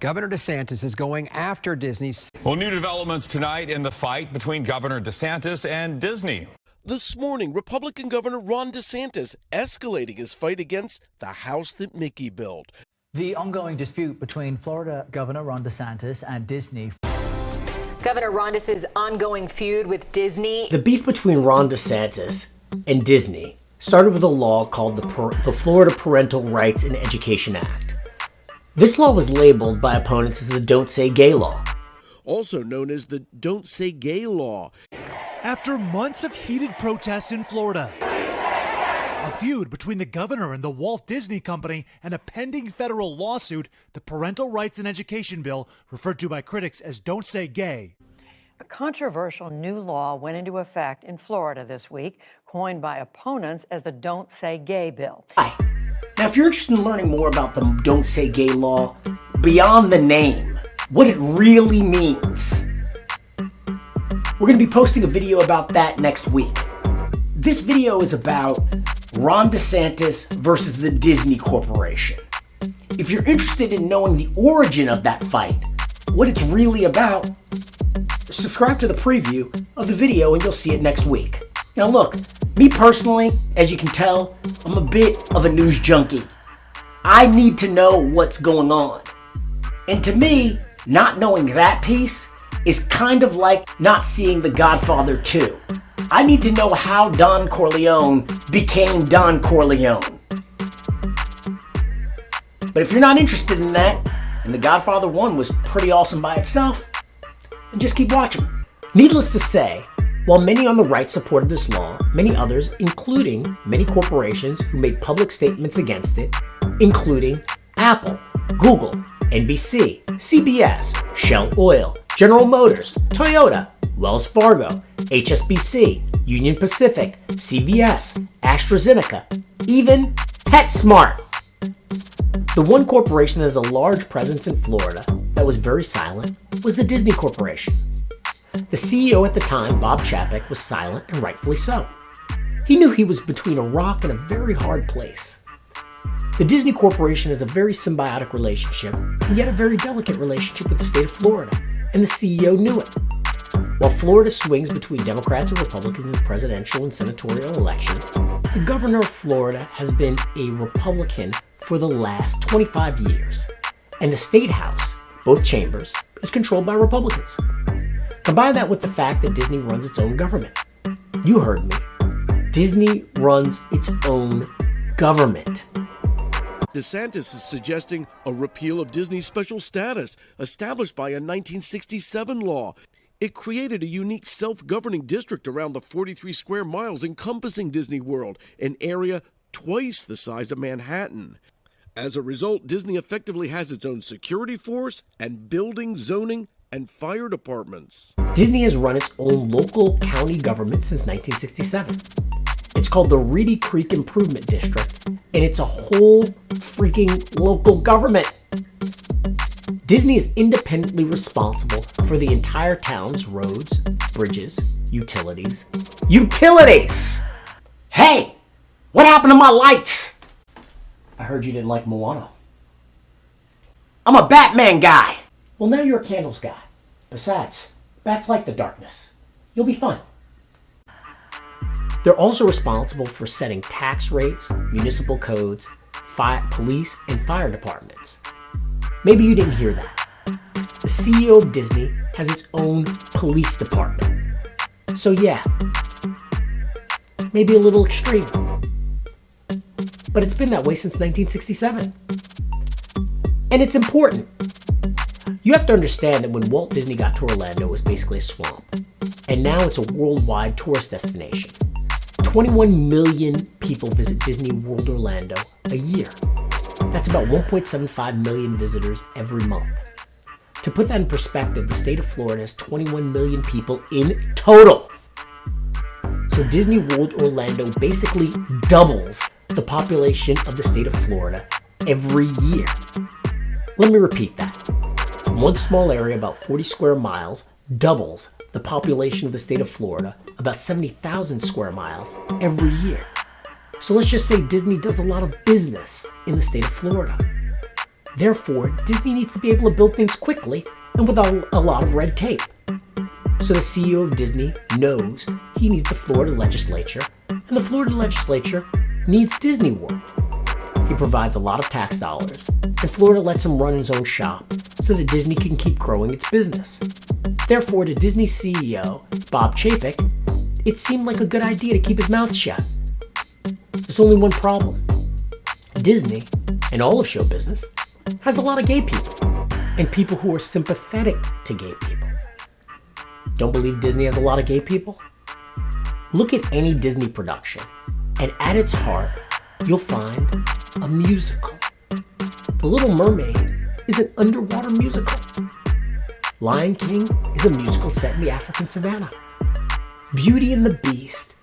Governor DeSantis is going after Disney. Well, new developments tonight in the fight between Governor DeSantis and Disney. This morning, Republican Governor Ron DeSantis escalating his fight against the house that Mickey built. The ongoing dispute between Florida Governor Ron DeSantis and Disney. Governor Ron DeSantis' ongoing feud with Disney. The beef between Ron DeSantis and Disney started with a law called the Florida Parental Rights and Education Act. This law was labeled by opponents as the Don't Say Gay law, also known as the Don't Say Gay law. After months of heated protests in Florida, a feud between the governor and the Walt Disney Company, and a pending federal lawsuit, the Parental Rights and Education Bill, referred to by critics as Don't Say Gay. A controversial new law went into effect in Florida this week, coined by opponents as the Don't Say Gay bill. Hi. Now, if you're interested in learning more about the Don't Say Gay law, beyond the name, what it really means, we're going to be posting a video about that next week. This video is about Ron DeSantis versus the Disney Corporation. If you're interested in knowing the origin of that fight, what it's really about, subscribe to the preview of the video and you'll see it next week. Now look, me personally, as you can tell, I'm a bit of a news junkie. I need to know what's going on. And to me, not knowing that piece is kind of like not seeing The Godfather 2. I need to know how Don Corleone became Don Corleone. But if you're not interested in that, and The Godfather 1 was pretty awesome by itself, then just keep watching. Needless to say, while many on the right supported this law, many others, including many corporations who made public statements against it, including Apple, Google, NBC, CBS, Shell Oil, General Motors, Toyota, Wells Fargo, HSBC, Union Pacific, CVS, AstraZeneca, even PetSmart. The one corporation that has a large presence in Florida that was very silent was the Disney Corporation. The CEO at the time, Bob Chapek, was silent, and rightfully so. He knew he was between a rock and a very hard place. The Disney Corporation has a very symbiotic relationship, and yet a very delicate relationship with the state of Florida, and the CEO knew it. While Florida swings between Democrats and Republicans in presidential and senatorial elections, the governor of Florida has been a Republican for the last 25 years, and the State House, both chambers, is controlled by Republicans. Combine that with the fact that Disney runs its own government. You heard me. Disney runs its own government. DeSantis is suggesting a repeal of Disney's special status, established by a 1967 law. It created a unique self-governing district around the 43 square miles encompassing Disney World, an area twice the size of Manhattan. As a result, Disney effectively has its own security force and building, zoning, and fire departments. Disney has run its own local county government since 1967. It's called the Reedy Creek Improvement District, and it's a whole freaking local government. Disney is independently responsible for the entire town's roads, bridges, utilities. Utilities! Hey, what happened to my lights? I heard you didn't like Moana. I'm a Batman guy. Well, now you're a candles guy. Besides, bats like the darkness. You'll be fine. They're also responsible for setting tax rates, municipal codes, police, and fire departments. Maybe you didn't hear that. The CEO of Disney has its own police department. So yeah, maybe a little extreme. But it's been that way since 1967. And it's important. You have to understand that when Walt Disney got to Orlando, it was basically a swamp. And now it's a worldwide tourist destination. 21 million people visit Disney World Orlando a year. That's about 1.75 million visitors every month. To put that in perspective, the state of Florida has 21 million people in total. So Disney World Orlando basically doubles the population of the state of Florida every year. Let me repeat that. One small area, about 40 square miles, doubles the population of the state of Florida, about 70,000 square miles, every year. So let's just say Disney does a lot of business in the state of Florida. Therefore, Disney needs to be able to build things quickly and without a lot of red tape. So the CEO of Disney knows he needs the Florida legislature, and the Florida legislature needs Disney World. He provides a lot of tax dollars, and Florida lets him run his own shop so that Disney can keep growing its business. Therefore, to Disney CEO, Bob Chapek, it seemed like a good idea to keep his mouth shut. There's only one problem. Disney, and all of show business, has a lot of gay people, and people who are sympathetic to gay people. Don't believe Disney has a lot of gay people? Look at any Disney production, and at its heart, you'll find a musical. The Little Mermaid is an underwater musical. Lion King is a musical set in the African savannah. Beauty and the Beast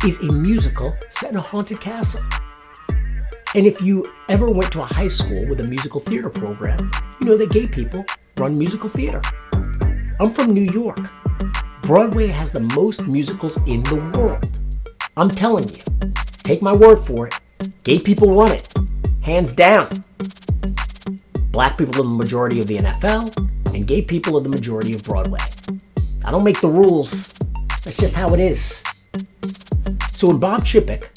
is a musical set in a haunted castle. And if you ever went to a high school with a musical theater program, you know that gay people run musical theater. I'm from New York. Broadway has the most musicals in the world. I'm telling you, take my word for it, gay people run it, hands down. Black people are the majority of the NFL, and gay people are the majority of Broadway. I don't make the rules, that's just how it is. So when Bob Chapek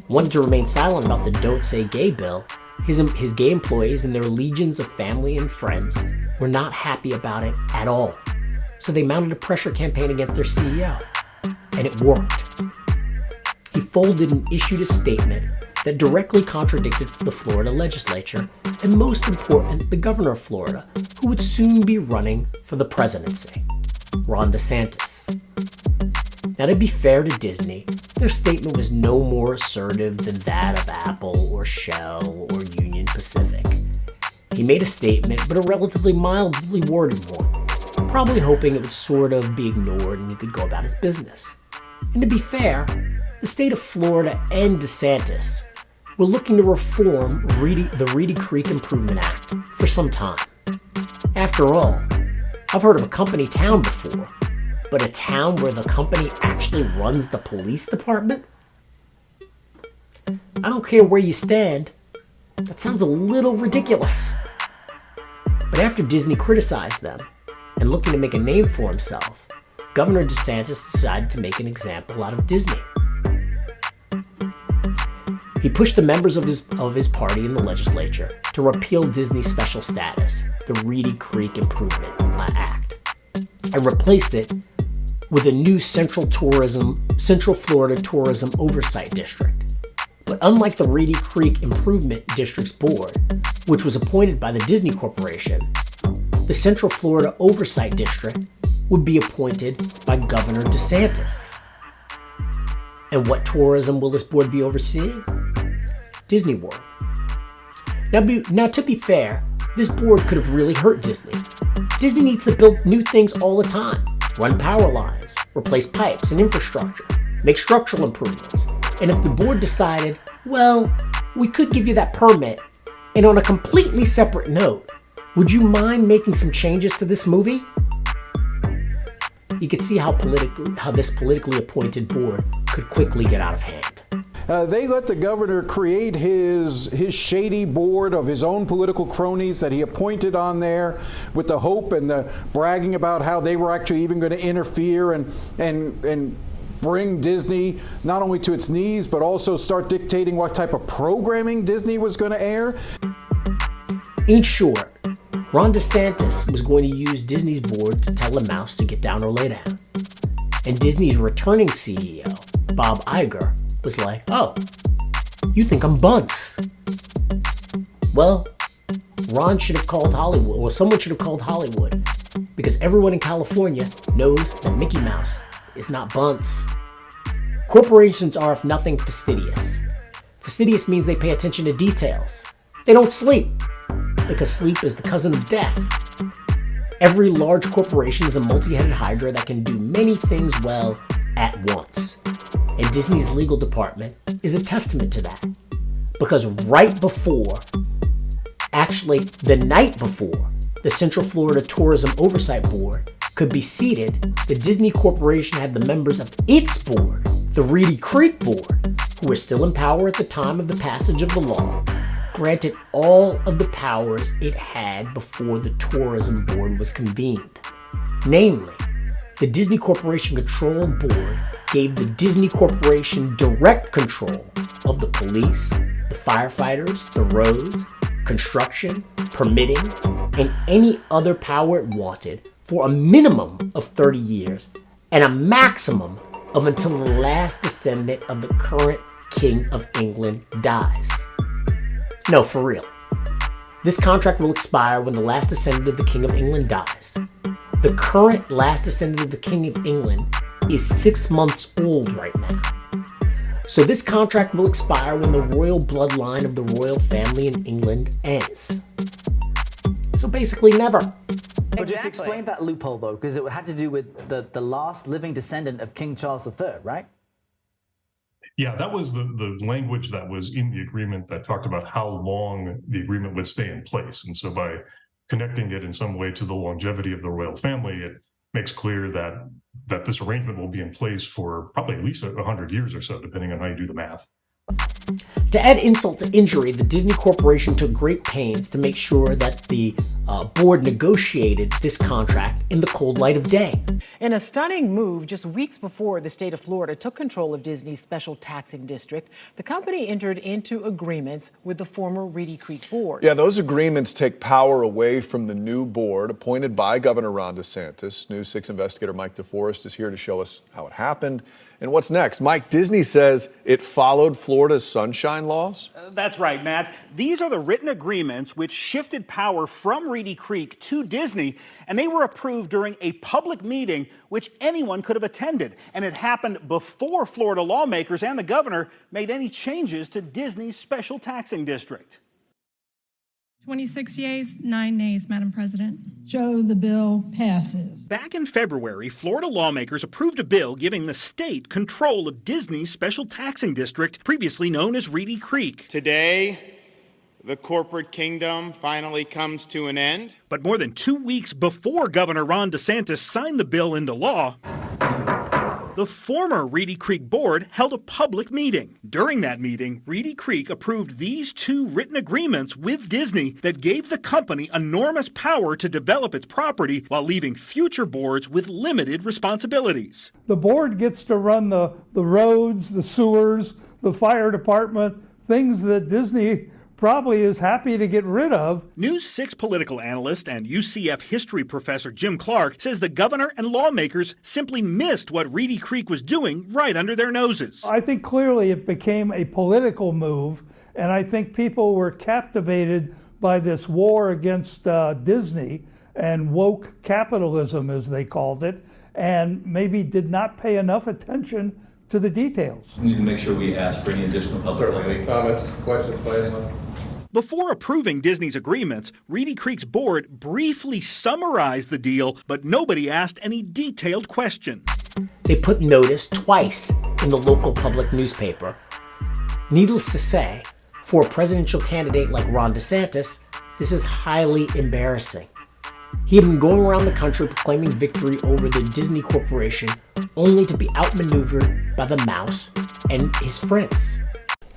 wanted to remain silent about the Don't Say Gay bill, his gay employees and their legions of family and friends were not happy about it at all. So they mounted a pressure campaign against their CEO, and it worked. He folded and issued a statement that directly contradicted the Florida legislature, and most important, the governor of Florida, who would soon be running for the presidency, Ron DeSantis. Now, to be fair to Disney, their statement was no more assertive than that of Apple or Shell or Union Pacific. He made a statement, but a relatively mildly worded one, probably hoping it would sort of be ignored and he could go about his business. And to be fair, the state of Florida and DeSantis were looking to reform the Reedy Creek Improvement Act for some time. After all, I've heard of a company town before, but a town where the company actually runs the police department? I don't care where you stand, that sounds a little ridiculous. But after Disney criticized them, and looking to make a name for himself, Governor DeSantis decided to make an example out of Disney. He pushed the members of his party in the legislature to repeal Disney's special status, the Reedy Creek Improvement Act, and replaced it with a new Central Florida Tourism Oversight District. But unlike the Reedy Creek Improvement District's board, which was appointed by the Disney Corporation, the Central Florida Oversight District would be appointed by Governor DeSantis. And what tourism will this board be overseeing? Disney World. Now, to be fair, this board could have really hurt Disney. Disney needs to build new things all the time, run power lines, replace pipes and infrastructure, make structural improvements. And if the board decided, well, we could give you that permit, and on a completely separate note, would you mind making some changes to this movie? You could see how this politically appointed board could quickly get out of hand. They let the governor create his shady board of his own political cronies that he appointed on there with the hope and the bragging about how they were actually even going to interfere and bring Disney not only to its knees, but also start dictating what type of programming Disney was going to air. In short, Ron DeSantis was going to use Disney's board to tell a mouse to get down or lay down. And Disney's returning CEO, Bob Iger, was like, oh, you think I'm Bunce? Well, Ron should have called Hollywood, or someone should have called Hollywood, because everyone in California knows that Mickey Mouse is not Bunce. Corporations are, if nothing, fastidious. Fastidious means they pay attention to details. They don't sleep, because sleep is the cousin of death. Every large corporation is a multi-headed hydra that can do many things well at once. And Disney's legal department is a testament to that. Because right before, actually the night before, the Central Florida Tourism Oversight Board could be seated, the Disney Corporation had the members of its board, the Reedy Creek Board, who were still in power at the time of the passage of the law, granted all of the powers it had before the Tourism Board was convened. Namely, the Disney Corporation Control Board gave the Disney Corporation direct control of the police, the firefighters, the roads, construction, permitting, and any other power it wanted for a minimum of 30 years and a maximum of until the last descendant of the current King of England dies. No, for real. This contract will expire when the last descendant of the King of England dies. The current last descendant of the King of England is 6 months old right now. So this contract will expire when the royal bloodline of the royal family in England ends. So basically never. But just explain that loophole, though, because it had to do with the last living descendant of King Charles III, right? Yeah, that was the language that was in the agreement that talked about how long the agreement would stay in place. And so by connecting it in some way to the longevity of the royal family, it makes clear that this arrangement will be in place for probably at least 100 years or so, depending on how you do the math. To add insult to injury, the Disney Corporation took great pains to make sure that the board negotiated this contract in the cold light of day. In a stunning move, just weeks before the state of Florida took control of Disney's special taxing district, the company entered into agreements with the former Reedy Creek board. Yeah, those agreements take power away from the new board appointed by Governor Ron DeSantis. News 6 investigator Mike DeForest is here to show us how it happened and what's next. Mike, Disney says it followed Florida's sunshine laws? That's right, Matt. These are the written agreements which shifted power from Reedy Creek to Disney, and they were approved during a public meeting which anyone could have attended. And it happened before Florida lawmakers and the governor made any changes to Disney's special taxing district. 26 yeas, 9 nays, Madam President. Joe, the bill passes. Back in February, Florida lawmakers approved a bill giving the state control of Disney's special taxing district, previously known as Reedy Creek. Today, the corporate kingdom finally comes to an end. But more than 2 weeks before Governor Ron DeSantis signed the bill into law, the former Reedy Creek board held a public meeting. During that meeting, Reedy Creek approved these two written agreements with Disney that gave the company enormous power to develop its property while leaving future boards with limited responsibilities. The board gets to run the roads, the sewers, the fire department, things that Disney probably is happy to get rid of. News 6 political analyst and UCF history professor Jim Clark says the governor and lawmakers simply missed what Reedy Creek was doing right under their noses. I think clearly it became a political move, and I think people were captivated by this war against Disney and woke capitalism, as they called it, and maybe did not pay enough attention to the details. We need to make sure we ask for any additional public comment. Any comments, questions by anyone? Before approving Disney's agreements, Reedy Creek's board briefly summarized the deal, but nobody asked any detailed questions. They put notice twice in the local public newspaper. Needless to say, for a presidential candidate like Ron DeSantis, this is highly embarrassing. He had been going around the country proclaiming victory over the Disney Corporation, only to be outmaneuvered by the mouse and his friends.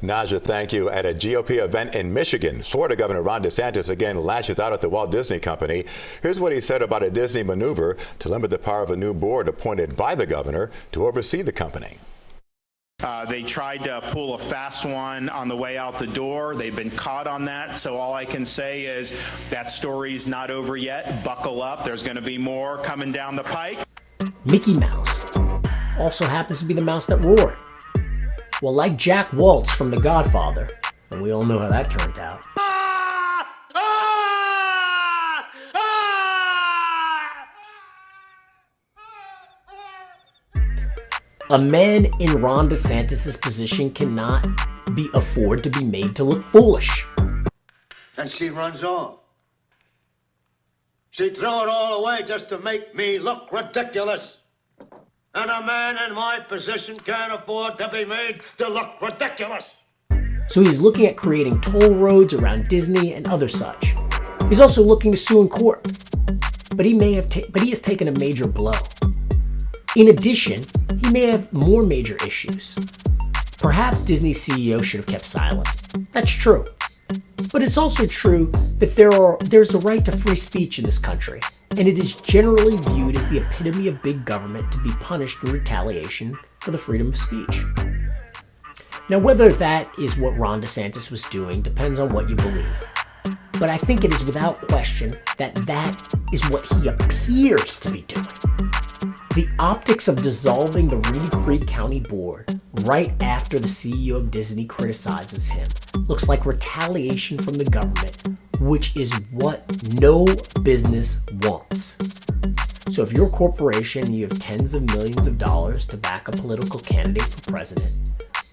Naja, thank you. At a GOP event in Michigan, Florida Governor Ron DeSantis again lashes out at the Walt Disney Company. Here's what he said about a Disney maneuver to limit the power of a new board appointed by the governor to oversee the company. They tried to pull a fast one on the way out the door. They've been caught on that. So all I can say is that story's not over yet. Buckle up. There's going to be more coming down the pike. Mickey Mouse also happens to be the mouse that roared. Well, like Jack Waltz from The Godfather, and we all know how that turned out. A man in Ron DeSantis' position cannot afford to be made to look foolish. And she runs on. She'd throw it all away just to make me look ridiculous. And a man in my position can't afford to be made to look ridiculous. So he's looking at creating toll roads around Disney and other such. He's also looking to sue in court. But he has taken a major blow. In addition, he may have more major issues. Perhaps Disney's CEO should have kept silent. That's true. But it's also true that there's a right to free speech in this country, and it is generally viewed as the epitome of big government to be punished in retaliation for the freedom of speech. Now, whether that is what Ron DeSantis was doing depends on what you believe. But I think it is without question that that is what he appears to be doing. The optics of dissolving the Reedy Creek County Board right after the CEO of Disney criticizes him looks like retaliation from the government, which is what no business wants. So if you're a corporation and you have tens of millions of dollars to back a political candidate for president,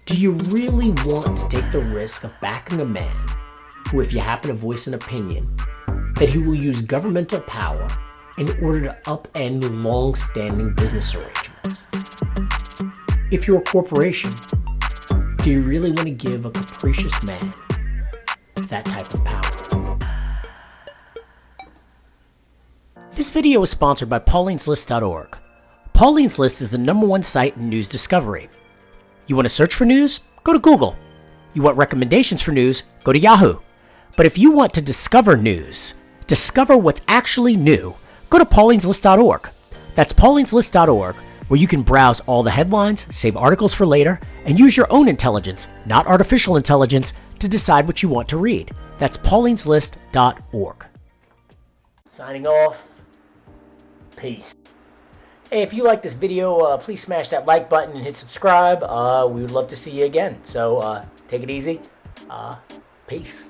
do you really want to take the risk of backing a man who, if you happen to voice an opinion, that he will use governmental power in order to upend long-standing business arrangements? If you're a corporation, do you really want to give a capricious man that type of power? This video is sponsored by paulinslist.org. Pauline's List is the #1 site in news discovery. You want to search for news? Go to Google. You want recommendations for news? Go to Yahoo. But if you want to discover news, discover what's actually new, go to paulinslist.org. That's paulinslist.org, where you can browse all the headlines, save articles for later, and use your own intelligence, not artificial intelligence, to decide what you want to read. That's paulinslist.org. Signing off. Peace. Hey, if you like this video, please smash that like button and hit subscribe. We would love to see you again. So take it easy. Peace.